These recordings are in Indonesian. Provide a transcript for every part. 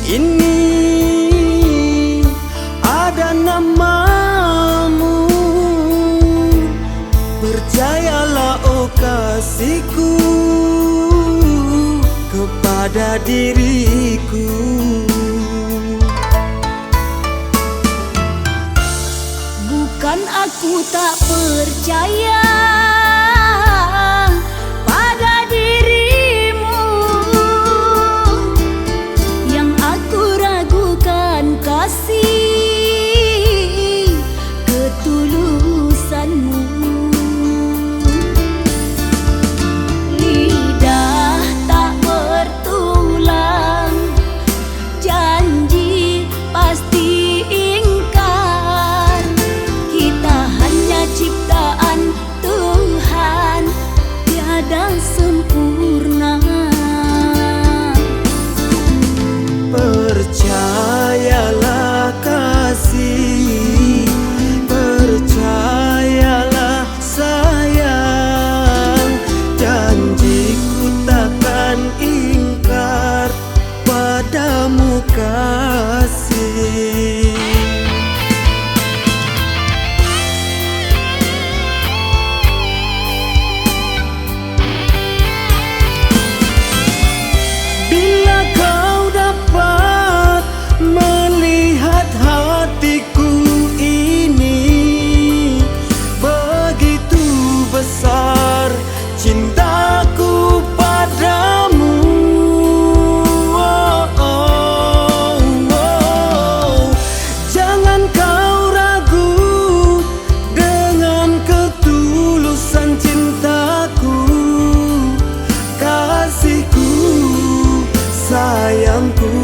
ini ada namamu. Percayalah oh kasihku kepada diriku. Bukan aku tak percaya pada dirimu, yang aku ragukan kasih ketulusanmu. Lidah tak bertulang, janji pasti ingkar. Kita hanya ciptaan Tuhan, tiada sempurna. Percayalah kasih, percayalah sayang, janjiku takkan ingkar padamu kasih. Bila kau dapat melihat hatiku ini, begitu besar cintaku padamu. Oh, oh, oh. Jangan kau ragu dengan ketulusan cintaku, kasihku, sayangku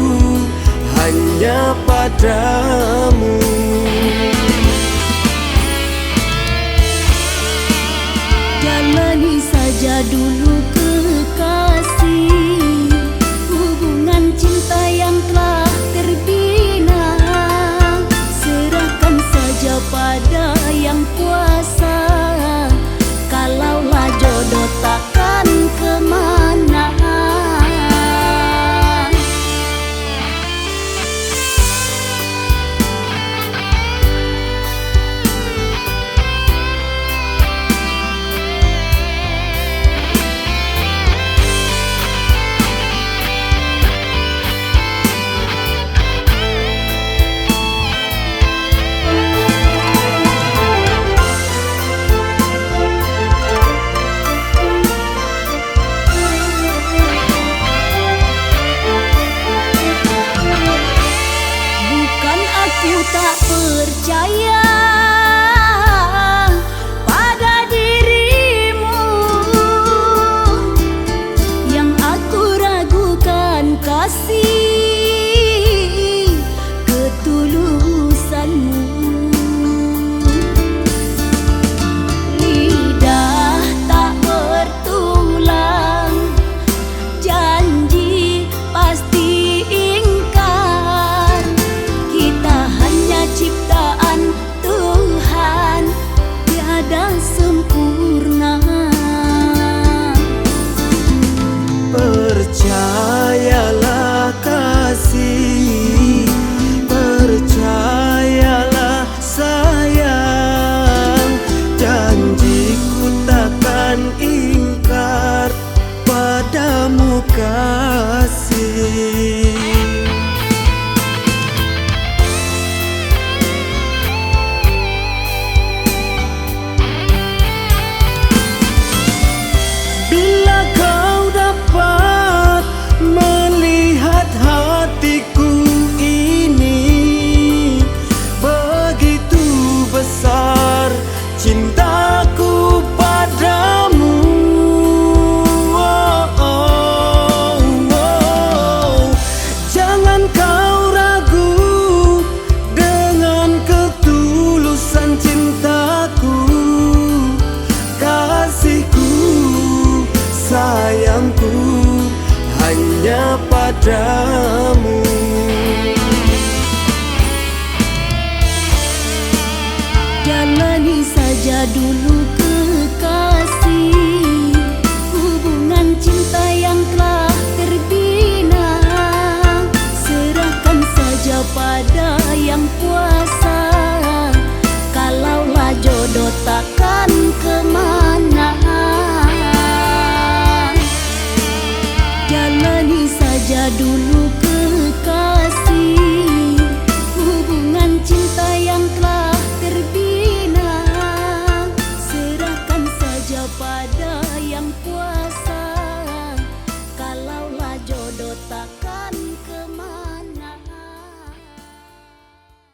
hanya padamu. Jalani saja dulu kekasih, hubungan cinta yang telah terbina. Serahkan saja pada yang kuasa, kalaulah jodoh takkan kemana. Aku tak percaya pada dirimu, yang aku ragukan kasih ketulusanmu. Lidah tak bertulang, janji pasti ingkar. Kita hanya ciptaan Tuhan, tiada sempurna. Percayalah kasih, percayalah sayang, janjiku takkan ingkar padamu kasih. Bila kau dapat melihat hatiku ini, begitu besar cintaku padamu. Oh, oh, oh. Jangan kau ragu dengan ketulusan cintaku, kasihku, sayangku hanya padamu. Jalani saja dulu kekasih,